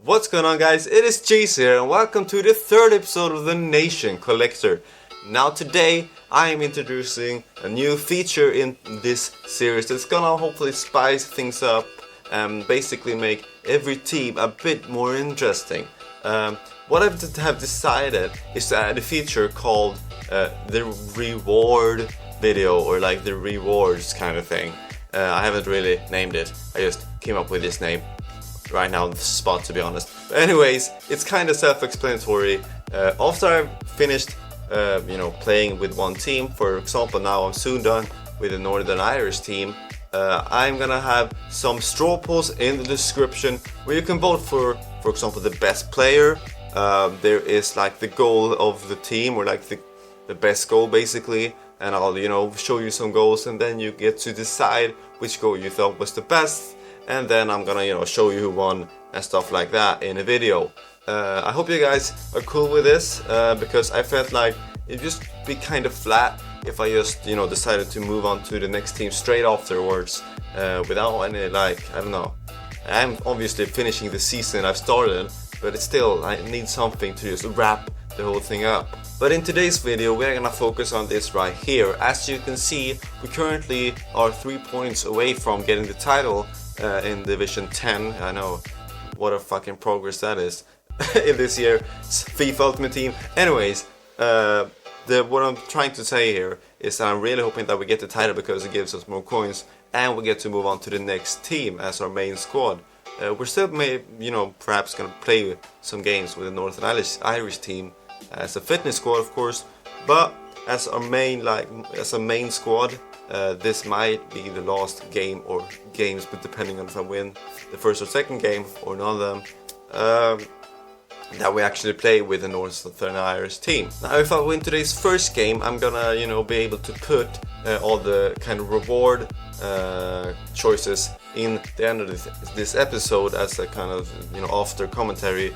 What's going on, guys? It is Jace here and welcome to the third episode of the Nation Collector. Now today I am introducing a new feature in this series that's gonna hopefully spice things up and basically make every team a bit more interesting. What I have decided is to add a feature called the reward video, or like the rewards kind of thing. I haven't really named it, I just came up with this name right now on the spot, to be honest. But anyways, it's kind of self-explanatory. After I've finished playing with one team, for example, now I'm soon done with the Northern Irish team, I'm gonna have some straw polls in the description where you can vote for example, the best player. There is like the goal of the team, or like the best goal basically, and I'll show you some goals, and then you get to decide which goal you thought was the best, and then I'm gonna show you who won and stuff like that in a video. I hope you guys are cool with this, because I felt like it'd just be kind of flat if I just decided to move on to the next team straight afterwards, without any, like, I don't know. I'm obviously finishing the season I've started, but it's still, I need something to just wrap the whole thing up. But in today's video we're gonna focus on this right here. As you can see, we currently are 3 points away from getting the title in Division 10. I know, what a fucking progress that is in this year's FIFA Ultimate Team. Anyways, what I'm trying to say here is that I'm really hoping that we get the title because it gives us more coins and we get to move on to the next team as our main squad. We're still perhaps gonna play some games with the Northern Irish team as a fitness squad, of course, but as our main squad, this might be the last game or games, but depending on if I win the first or second game or none of them, that we actually play with the Northern Irish team. Now, if I win today's first game, I'm gonna be able to put all the kind of reward choices in the end of this episode as a kind of after commentary.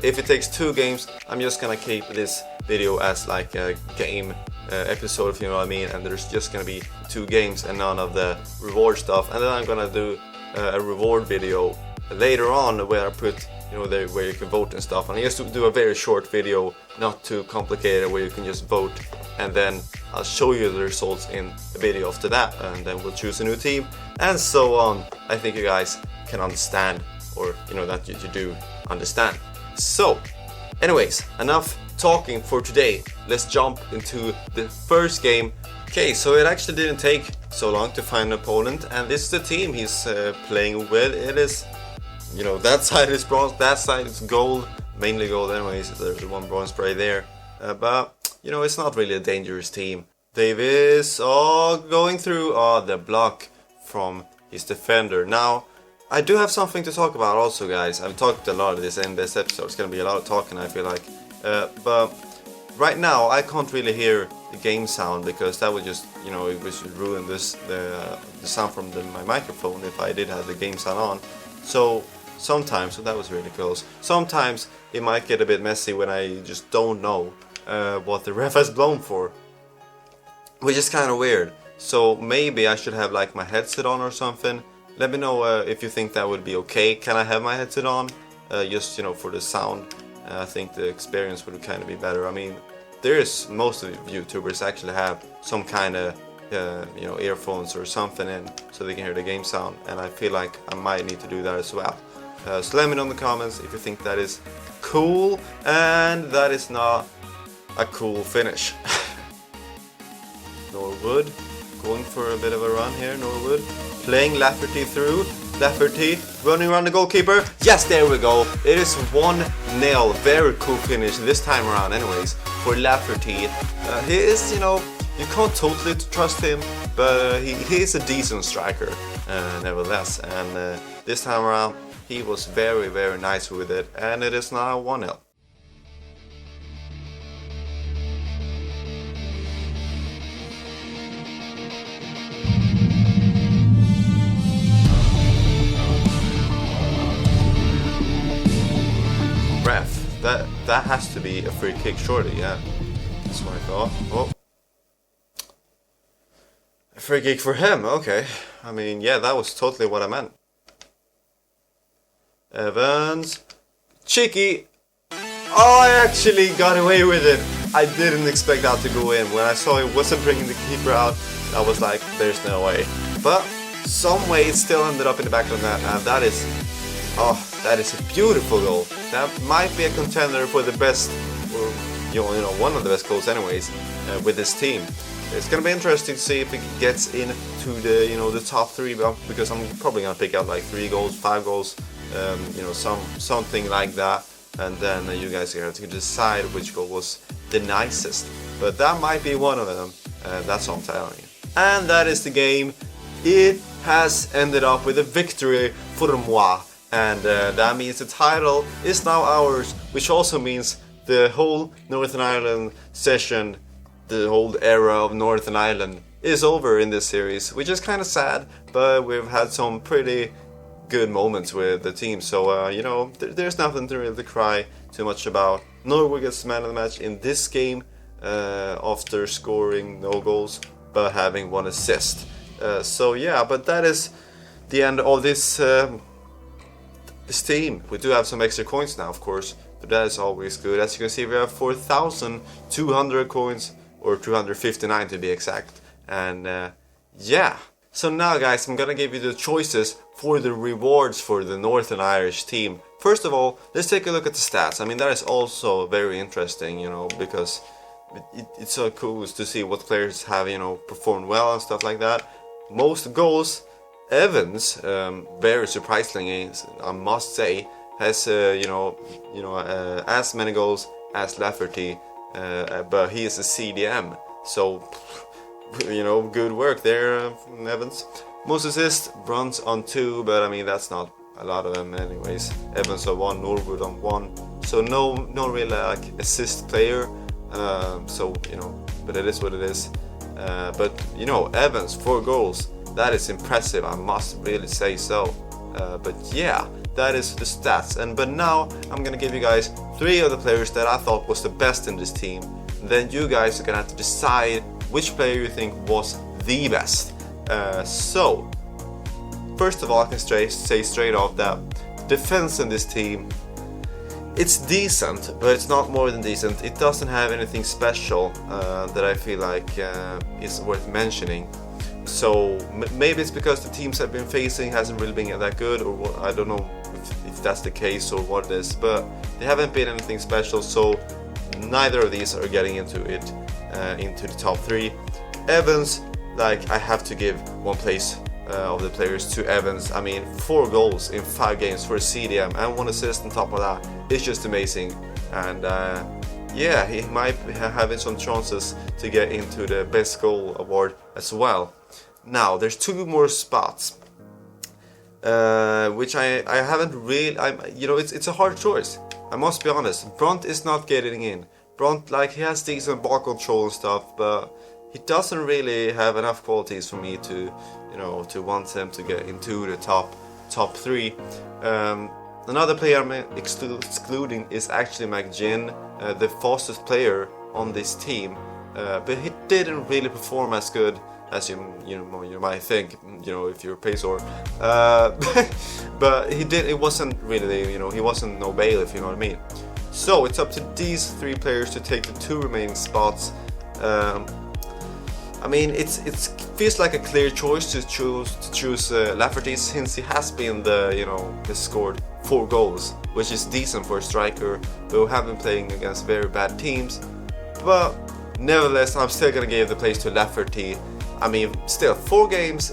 If it takes 2 games, I'm just gonna keep this video as like a game episode, if you know what I mean, and there's just gonna be 2 games and none of the reward stuff, and then I'm gonna do a reward video later on where I put where you can vote and stuff, and I just do a very short video, not too complicated, where you can just vote, and then I'll show you the results in a video after that, and then we'll choose a new team and so on. I think you guys can understand, or that you do understand. So anyways, enough talking for today. Let's jump into the first game. Okay, so it actually didn't take so long to find an opponent, and this is the team he's playing with. It is that side is bronze, that side is gold, mainly gold anyways. There's one bronze spray there, but it's not really a dangerous team. Davis going through the block from his defender. Now I do have something to talk about also, guys. I've talked a lot of this in this episode. It's gonna be a lot of talking, I feel like, but right now I can't really hear the game sound because that would just it would ruin the sound from my microphone if I did have the game sound on. So sometimes, that was really close, sometimes it might get a bit messy when I just don't know what the ref has blown for, which is kind of weird. So maybe I should have like my headset on or something. Let me know if you think that would be okay. Can I have my headset on just for the sound? I think the experience would kind of be better. I mean, most of the YouTubers actually have some kind of earphones or something in so they can hear the game sound, and I feel like I might need to do that as well. So let me know in the comments if you think that is cool and that is not a cool finish. Norwood going for a bit of a run here. Norwood playing Lafferty through. Lafferty running around the goalkeeper. Yes, there we go. It is 1-0. Very cool finish this time around anyways for Lafferty. He is, you can't totally trust him, but he is a decent striker nevertheless, and this time around he was very, very nice with it, and it is now 1-0. Ref, that has to be a free kick, surely, yeah. That's what I thought. Oh. A free kick for him, okay. I mean, yeah, that was totally what I meant. Evans cheeky. Oh, I actually got away with it. I didn't expect that to go in. When I saw he wasn't bringing the keeper out, I was like, there's no way. But some way it still ended up in the back of the net, and that is a beautiful goal. That might be a contender for the best, or one of the best goals anyways, with this team. It's gonna be interesting to see if it gets into the the top 3, because I'm probably gonna pick out like 3 goals, 5 goals, something like that, and then you guys are going to decide which goal was the nicest. But that might be one of them. That's what I'm telling you. And that is the game. It has ended up with a victory for moi, and that means the title is now ours, which also means the whole Northern Ireland session, the whole era of Northern Ireland is over in this series, which is kind of sad, but we've had some pretty good moments with the team, so there's nothing to really cry too much about. Norway gets man of the match in this game after scoring no goals but having 1 assist. So yeah, but that is the end of this team. We do have some extra coins now, of course, but that is always good. As you can see, we have 4,200 coins, or 259 to be exact, and yeah. So now guys, I'm gonna give you the choices for the rewards for the Northern Irish team. First of all, let's take a look at the stats. I mean, that is also very interesting, because it's so cool to see what players have, performed well and stuff like that. Most goals, Evans, very surprisingly, I must say, has as many goals as Lafferty, but he is a CDM, so good work there, Evans. Most assists, Bruns on 2, but I mean that's not a lot of them anyways. Evans on 1, Norwood on 1, so no really like assist player. But it is what it is. But Evans 4 goals. That is impressive. I must really say so. But yeah, that is the stats. But now I'm gonna give you guys 3 of the players that I thought was the best in this team. Then you guys are gonna have to decide which player you think was the best. So, first of all, I can say straight off that defense in this team, it's decent, but it's not more than decent. It doesn't have anything special that I feel like is worth mentioning. So maybe it's because the teams I've been facing hasn't really been that good, or what, I don't know if that's the case or what it is, but they haven't been anything special, so neither of these are getting into the top 3. Evans, like, I have to give 1 place of the players to Evans. I mean, 4 goals in 5 games for a CDM and 1 assist on top of that. It's just amazing, and yeah, he might be having some chances to get into the best goal award as well. Now there's 2 more spots, which I haven't really. It's a hard choice. I must be honest. Brunt is not getting in. Brunt, like, he has decent ball control and stuff, but he doesn't really have enough qualities for me to want him to get into the top 3. Another player I'm excluding is actually McGinn, the fastest player on this team, but he didn't really perform as good as you might think, if you're a Pacor. But he did. It wasn't really, he wasn't no Bale, if you know what I mean. So it's up to these 3 players to take the 2 remaining spots. I mean, it feels like a clear choice to choose Lafferty, since he has been has scored 4 goals, which is decent for a striker who have been playing against very bad teams. But nevertheless, I'm still gonna give the place to Lafferty. I mean, still 4 games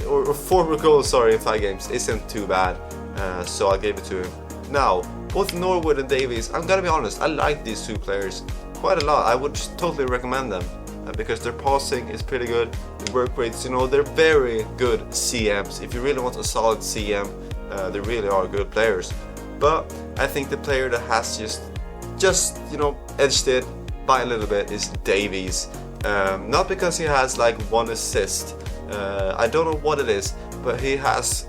or 4 goals, in 5 games isn't too bad. So I gave it to him. Now, both Norwood and Davies, I'm gonna be honest, I like these 2 players quite a lot. I would totally recommend them. Because their passing is pretty good, the work rates, they're very good CMs. If you really want a solid CM, they really are good players. But I think the player that has just edged it by a little bit is Davies. Not because he has like 1 assist, I don't know what it is, but he has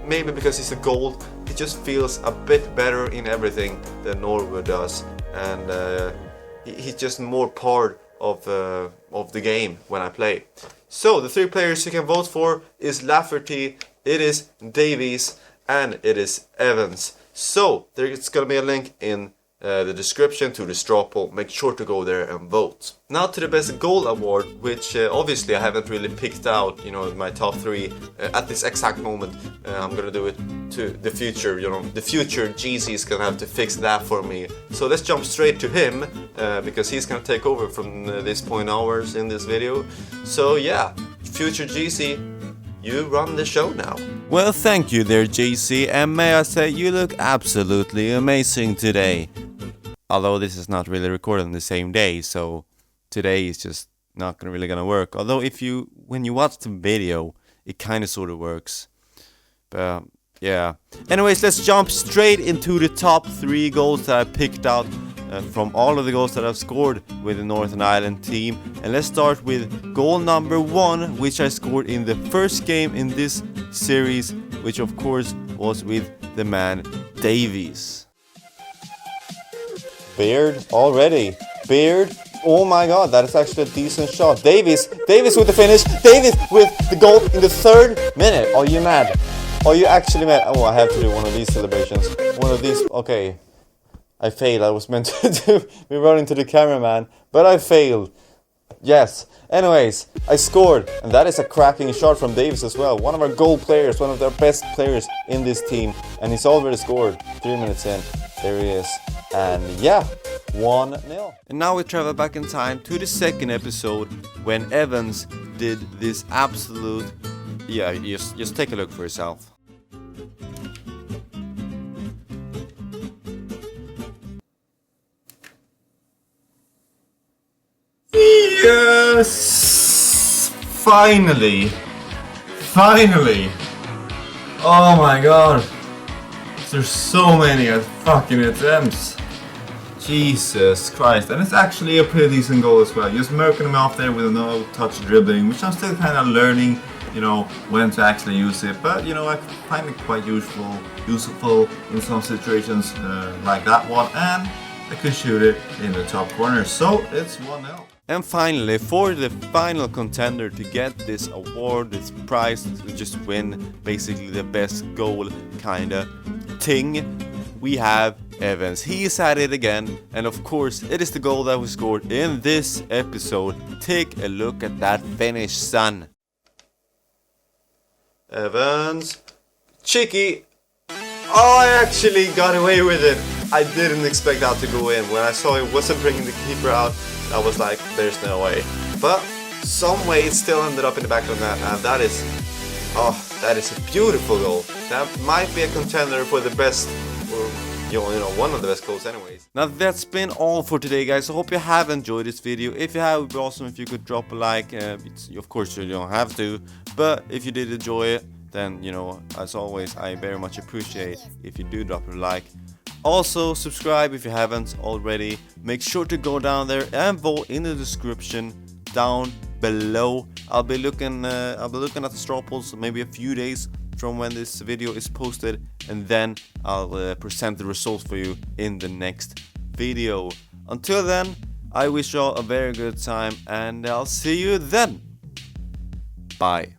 maybe because he's a gold, he just feels a bit better in everything than Norwood does, and he's just more part of the game when I play. So the 3 players you can vote for is Lafferty, it is Davies, and it is Evans. So there's gonna be a link in the description to the straw poll. Make sure to go there and vote. Now to the best goal award, which obviously I haven't really picked out, you know, my top 3 at this exact moment. I'm gonna do it to the future, you know, the future GC is gonna have to fix that for me. So let's jump straight to him, because he's gonna take over from this point hours in this video. So yeah, future GC, you run the show now. Well, thank you there, JC, and may I say you look absolutely amazing today. Although this is not really recorded on the same day, so today is just not really gonna work. Although when you watch the video, it kind of sort of works. But yeah. Anyways, let's jump straight into the top 3 goals that I picked out from all of the goals that I've scored with the Northern Ireland team. And let's start with goal number 1, which I scored in the first game in this series, which of course was with the man Davies. Beard already. Beard. Oh my god, that is actually a decent shot. Davies with the finish. Davies with the goal in the 3rd minute. Are you mad? Are you actually mad? Oh, I have to do one of these celebrations. One of these. Okay. I failed. I was meant to be running to the cameraman, but I failed. Yes. Anyways, I scored, and that is a cracking shot from Davies as well. One of our goal players, one of their best players in this team, and he's already scored 3 minutes in. There he is. And yeah, 1-0. And now we travel back in time to the 2nd episode when Evans did this absolute... Yeah, just take a look for yourself. Yes! Finally! Oh my god! There's so many fucking attempts. Jesus Christ. And it's actually a pretty decent goal as well. Just murking him off there with a no-touch dribbling, which I'm still kind of learning, you know, when to actually use it. But, you know, I find it quite useful in some situations like that one. And I could shoot it in the top corner. So it's 1-0. And finally, for the final contender to get this award, this prize, to just win basically the best goal kinda thing, we have Evans. He's at it again, and of course it is the goal that we scored in this episode. Take a look at that finish, son. Evans. Cheeky. Oh, I actually got away with it. I didn't expect that to go in. When I saw he wasn't bringing the keeper out, I was like, there's no way. But some way it still ended up in the back of the net, and that is a beautiful goal. That might be a contender for the best, or you know, one of the best goals anyways. Now that's been all for today, guys. I hope you have enjoyed this video. If you have, it would be awesome if you could drop a like. Of course you don't have to, but if you did enjoy it, then, you know, as always, I very much appreciate if you do drop a like. Also, subscribe if you haven't already. Make sure to go down there and vote in the description down below. I'll be looking at the straw polls maybe a few days from when this video is posted, and then I'll present the results for you in the next video. Until then, I wish you all a very good time, and I'll see you then. Bye.